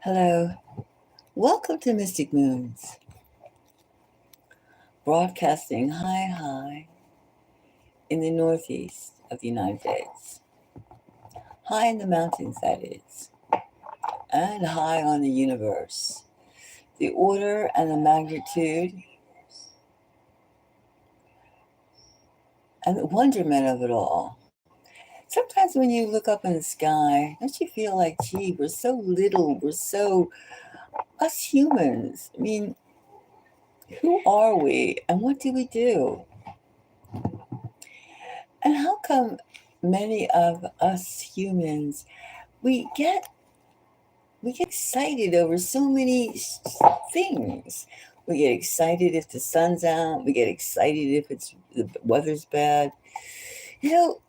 Hello, welcome to Mystic Moons, broadcasting high in the northeast of the United States, high in the mountains, that is, and high on the universe. The order and the magnitude and the wonderment of it all. Sometimes when you look up in the sky, don't you feel like, gee, we're so little, us humans. I mean, who are we and what do we do? And how come many of us humans we get excited over so many things. We get excited if the sun's out. We get excited if the weather's bad. You know,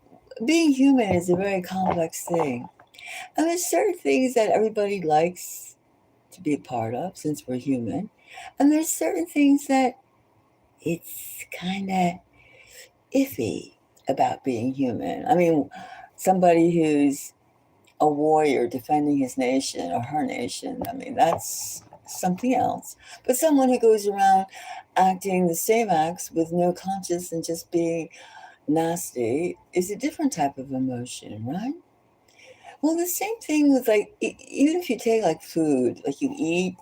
being human is a very complex thing. And there's certain things that everybody likes to be a part of since we're human. And there's certain things that it's kind of iffy about being human. I mean, somebody who's a warrior defending his nation or her nation, I mean, that's something else. But someone who goes around acting the same acts with no conscience and just being nasty is a different type of emotion, right? Well, the same thing with even if you take like food, like you eat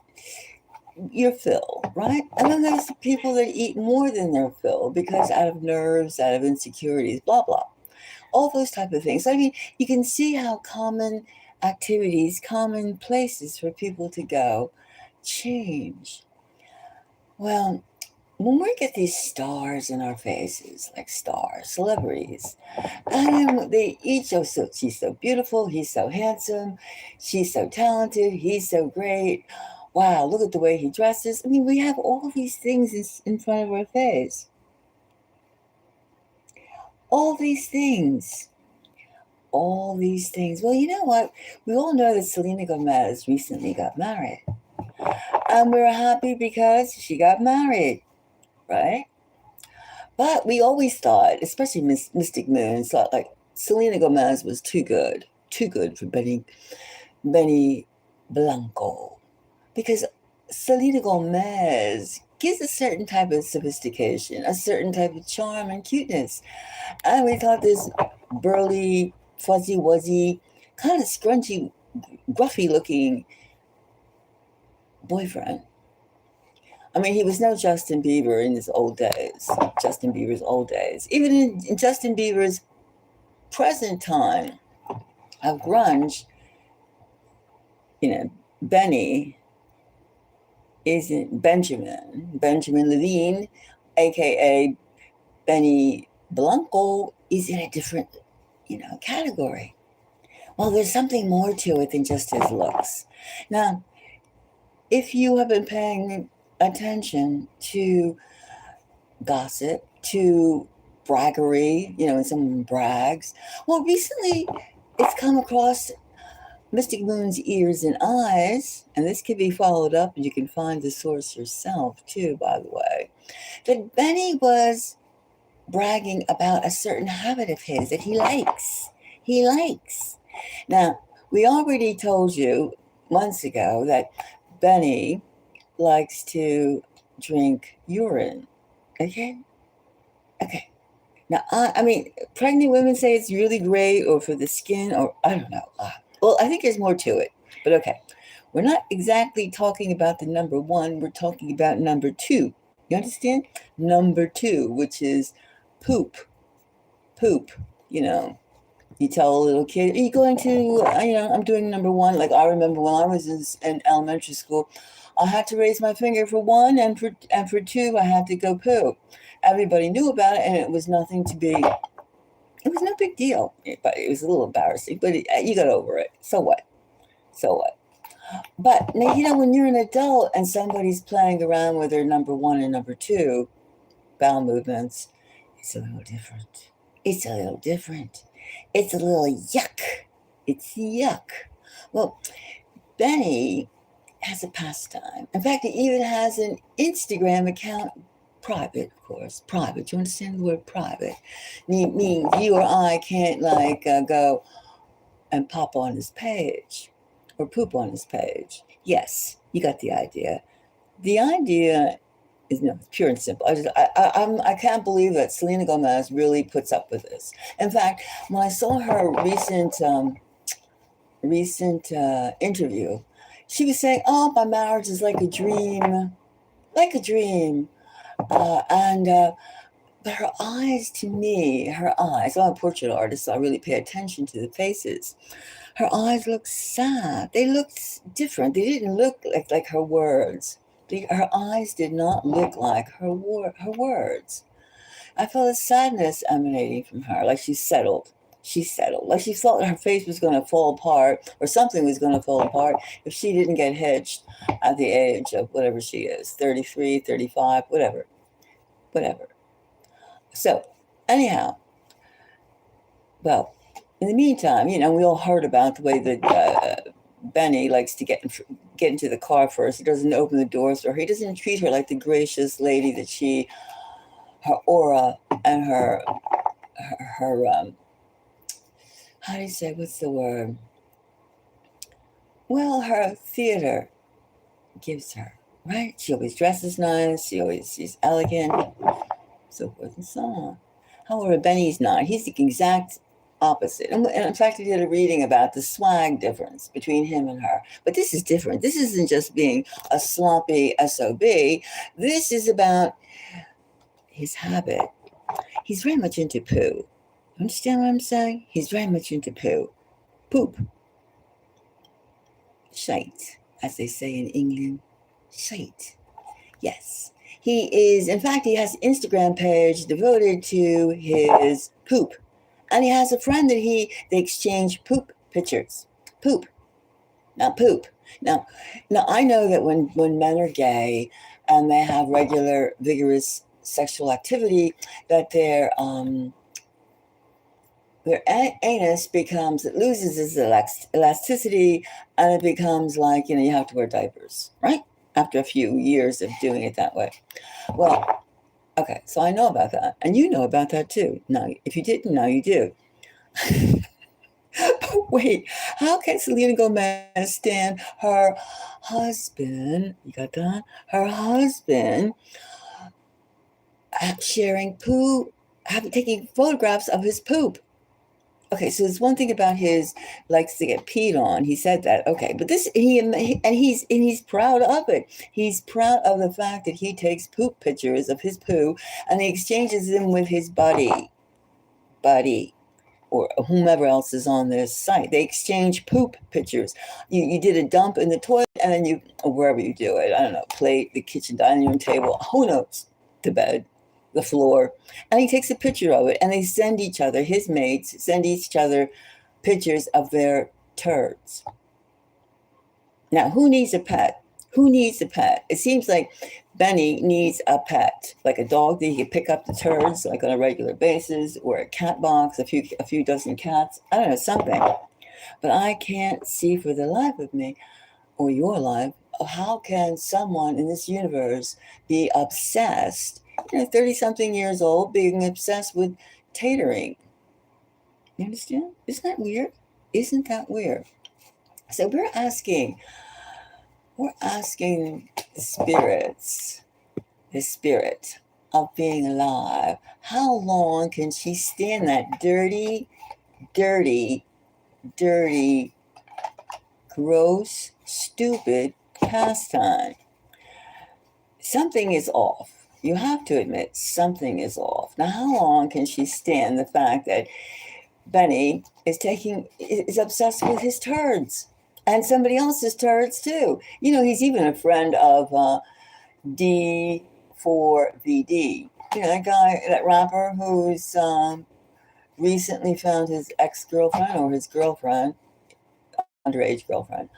your fill, right? And then there's people that eat more than their fill because out of nerves, out of insecurities, blah, blah. All those type of things. I mean, you can see how common activities, common places for people to go change. Well, when we get these stars in our faces, like stars, celebrities, and then they each she's so beautiful, he's so handsome, she's so talented, he's so great. Wow, look at the way he dresses. I mean, we have all these things in front of our face. All these things. All these things. Well, you know what? We all know that Selena Gomez recently got married. And we're happy because she got married, right? But we always thought, especially Mystic Moons, thought like Selena Gomez was too good for Benny Blanco. Because Selena Gomez gives a certain type of sophistication, a certain type of charm and cuteness. And we thought this burly, fuzzy wuzzy, kind of scrunchy, gruffy looking boyfriend. I mean, he was no Justin Bieber in his old days, Justin Bieber's old days. Even in Justin Bieber's present time of grunge, Benny isn't Benjamin Levine, aka Benny Blanco, is in a different, category. Well, there's something more to it than just his looks. Now, if you have been paying attention to gossip, to braggery, when someone brags, well, recently it's come across Mystic Moon's ears and eyes, and this can be followed up, and you can find the source yourself, too, by the way, that Benny was bragging about a certain habit of his that he likes. He likes. Now, we already told you months ago that Benny likes to drink urine. Okay? Okay. Now, I mean, pregnant women say it's really great or for the skin, or I don't know. Well, I think there's more to it. But okay. We're not exactly talking about the number one. We're talking about number two. You understand? Number two, which is poop. Poop. You tell a little kid, are you going to, I'm doing number one. Like I remember when I was in elementary school, I had to raise my finger for one, and for two, I had to go poo. Everybody knew about it, and it was no big deal, but it was a little embarrassing, but you got over it. So what? But now, when you're an adult and somebody's playing around with their number one and number two bowel movements, it's a little different. It's a little different. It's a little yuck. It's yuck. Well, Benny has a pastime. In fact, he even has an Instagram account, private, of course. Private. Do you understand the word private? Means you or I can't go and pop on his page or poop on his page. Yes, you got the idea. The idea is no, it's pure and simple. I can't believe that Selena Gomez really puts up with this. In fact, when I saw her recent interview, she was saying, "Oh, my marriage is like a dream," and but her eyes, to me, her eyes. I'm a portrait artist, so I really pay attention to the faces. Her eyes looked sad. They looked different. They didn't look like her words. Her eyes did not look like her words. I felt a sadness emanating from her, like she settled. She settled. Like she felt her face was going to fall apart or something was going to fall apart if she didn't get hitched at the age of whatever she is, 33, 35, whatever, whatever. So, anyhow, well, in the meantime, we all heard about the way that Benny likes to get into the car first. He doesn't open the doors for her. He doesn't treat her like the gracious lady that her aura and her how do you say, what's the word? Well, her theater gives her, right? She always dresses nice. She's elegant, so forth and so on. However, Benny's not. He's the exact opposite. And in fact, we did a reading about the swag difference between him and her. But this is different. This isn't just being a sloppy SOB. This is about his habit. He's very much into poo. Understand what I'm saying? He's very much into poo. Poop. Shite, as they say in England. Shite. Yes. He is, in fact, he has an Instagram page devoted to his poop. And he has a friend that they exchange poop pictures. Poop, not poop. Now I know that when men are gay and they have regular, vigorous sexual activity, that their anus it loses its elasticity, and it becomes like, you have to wear diapers, right? After a few years of doing it that way. Well, okay, so I know about that. And you know about that too. Now, if you didn't, now you do. But wait, how can Selena Gomez stand her husband? You got that? Her husband sharing poo, taking photographs of his poop. Okay, so there's one thing about his likes to get peed on. He said that. Okay, but he's proud of it. He's proud of the fact that he takes poop pictures of his poo and he exchanges them with his buddy, or whomever else is on this site. They exchange poop pictures. You did a dump in the toilet, and then or wherever you do it. I don't know, plate, the kitchen dining room table. Who knows? The bed, the floor, and he takes a picture of it, and they send each other, his mates send each other pictures of their turds. Now, who needs a pet? Who needs a pet? It seems like Benny needs a pet, like a dog that he can pick up the turds like on a regular basis, or a cat box, a few dozen cats. I don't know, something. But I can't see for the life of me, or your life, how can someone in this universe be obsessed, 30-something years old, being obsessed with tatering? You understand? Isn't that weird? Isn't that weird? So we're asking the spirit of being alive, how long can she stand that dirty, gross, stupid pastime? Something is off. You have to admit something is off. Now, how long can she stand the fact that Benny is obsessed with his turds and somebody else's turds too? He's even a friend of D4VD. That guy, that rapper who's recently found his ex-girlfriend or his girlfriend, underage girlfriend,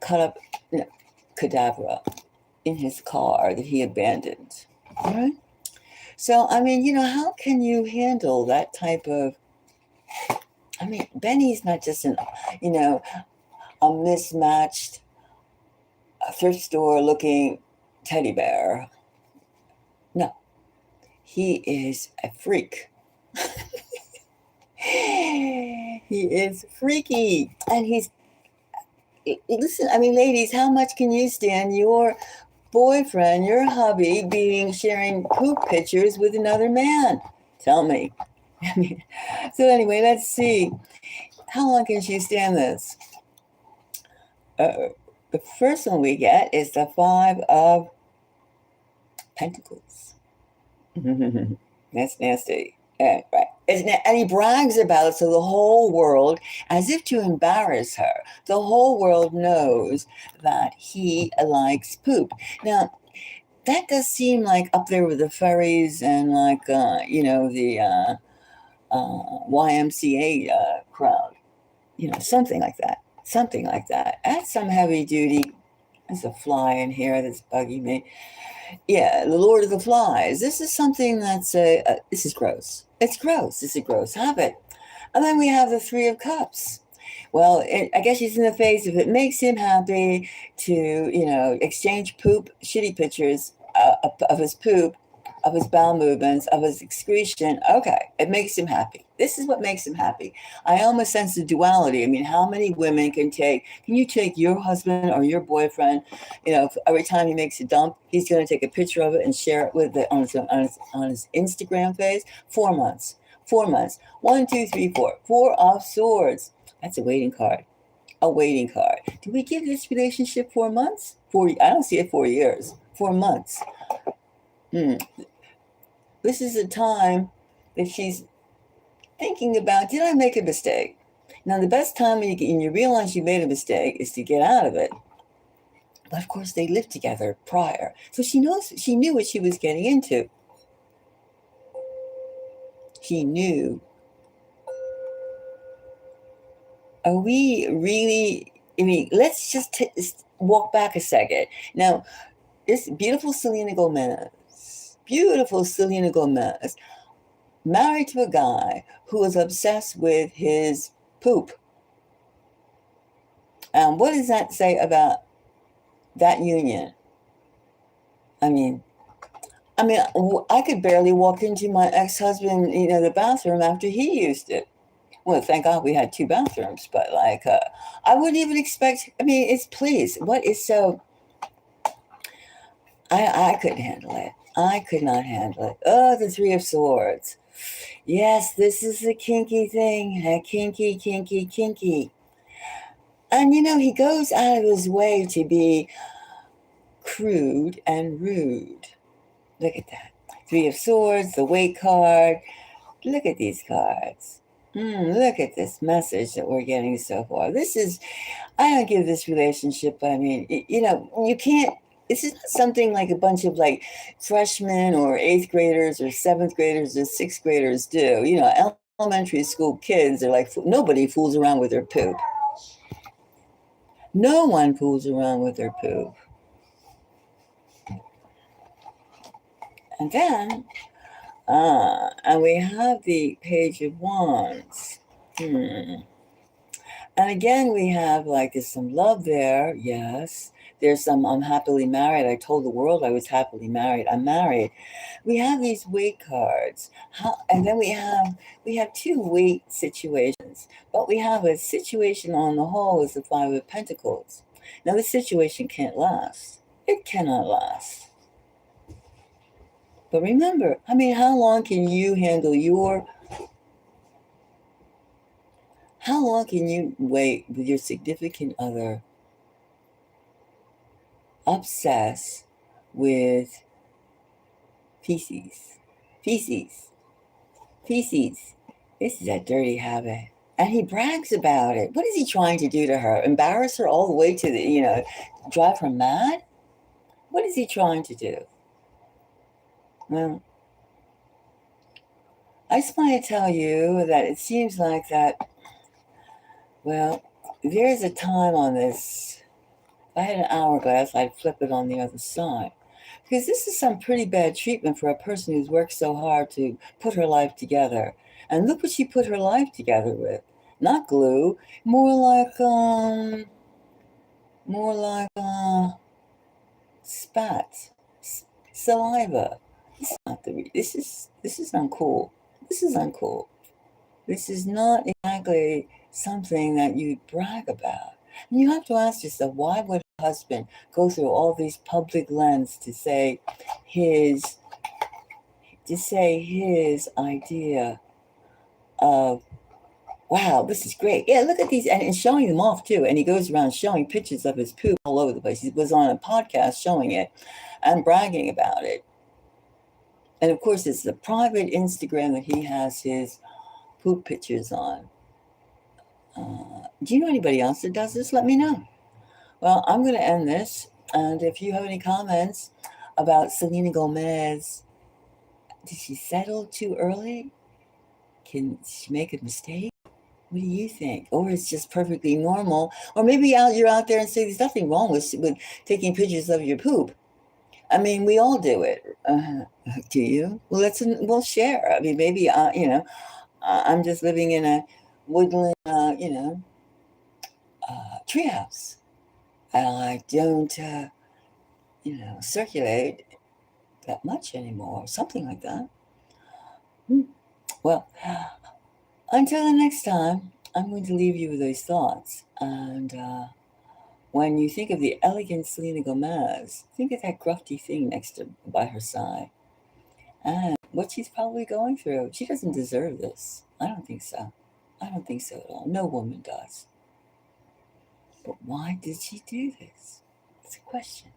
cut up, cadaver in his car that he abandoned. All right? So, how can you handle that type of... Benny's not just a mismatched thrift store looking teddy bear. No, he is a freak. He is freaky, and he's listen, I mean, ladies, how much can you stand your boyfriend, your hubby, sharing poop pictures with another man? Tell me. I mean, so anyway, let's see. How long can she stand this? The first one we get is the Five of Pentacles. That's nasty. Right. And he brags about it to the whole world as if to embarrass her. The whole world knows that he likes poop. Now, that does seem like up there with the furries and like, the YMCA crowd. Something like that. Something like that. That's some heavy duty. There's a fly in here that's bugging me. Yeah, the Lord of the Flies. This is something that's this is gross. It's gross. It's a gross habit. And then we have the Three of Cups. Well, I guess he's in the phase if it makes him happy to, exchange poop, shitty pictures of his poop, of his bowel movements, of his excretion. Okay, it makes him happy. This is what makes him happy. I almost sense the duality. I mean, how many women can you take your husband or your boyfriend, every time he makes a dump, he's going to take a picture of it and share it on his Instagram page? 4 months. 4 months. 1, 2, 3, 4. Four of Swords. That's a waiting card. A waiting card. Do we give this relationship 4 months? I don't see it 4 years. 4 months. This is a time that she's thinking about, did I make a mistake? Now, the best time when you realize you made a mistake is to get out of it. But of course, they lived together prior. So she knew what she was getting into. She knew. Are we really, let's just walk back a second. Now, this beautiful Selena Gomez, married to a guy who was obsessed with his poop. What does that say about that union? I mean, I could barely walk into my ex-husband, the bathroom after he used it. Well, thank God we had 2 bathrooms, but I wouldn't even expect, what is so, I couldn't handle it. I could not handle it. Oh, the Three of Swords. Yes, this is a kinky thing. Kinky. And he goes out of his way to be crude and rude. Look at that. Three of Swords, the weight card. Look at these cards. Look at this message that we're getting so far. I don't give this relationship, you can't, this is not something like a bunch of freshmen or 8th graders or 7th graders or 6th graders do. Elementary school kids are nobody fools around with their poop. No one fools around with their poop. And then, and we have the Page of Wands. And again, we have there's some love there. Yes. There's some, I'm happily married. I told the world I was happily married. I'm married. We have these weight cards. And then we have 2 weight situations. But we have a situation on the whole is the Five of Pentacles. Now, this situation can't last. It cannot last. But remember, how long can you how long can you wait with your significant other obsessed with feces? Feces. This is a dirty habit. And he brags about it. What is he trying to do to her? Embarrass her all the way to drive her mad? What is he trying to do? Well, I just want to tell you that it seems like that, well, there's a time on this. If I had an hourglass, I'd flip it on the other side. Because this is some pretty bad treatment for a person who's worked so hard to put her life together. And look what she put her life together with. Not glue, more like spat, saliva. This is uncool. This is uncool. This is not exactly something that you brag about. And you have to ask yourself, why would a husband go through all these public lens to say his idea of, wow, this is great. Yeah, look at these, and showing them off too. And he goes around showing pictures of his poop all over the place. He was on a podcast showing it and bragging about it. And of course, it's the private Instagram that he has his poop pictures on. Do you know anybody else that does this? Let me know. Well, I'm going to end this. And if you have any comments about Selena Gomez, did she settle too early? Can she make a mistake? What do you think? Or it's just perfectly normal? Or maybe you're out there and say there's nothing wrong with taking pictures of your poop. I mean, we all do it. Do you? Well, we'll share. I mean, maybe I'm just living in a woodland, treehouse, and I don't, circulate that much anymore. Something like that. Well, until the next time, I'm going to leave you with those thoughts. And when you think of the elegant Selena Gomez, think of that grufty thing by her side. And what she's probably going through. She doesn't deserve this. I don't think so. I don't think so at all. No woman does. But why did she do this? It's a question.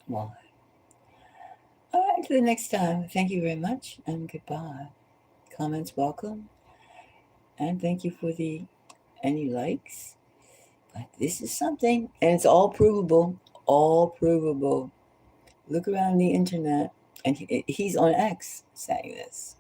Why? All right, until the next time. Thank you very much and goodbye. Comments welcome. And thank you for any likes. But this is something, and it's all provable. All provable. Look around the internet, and he's on X saying this.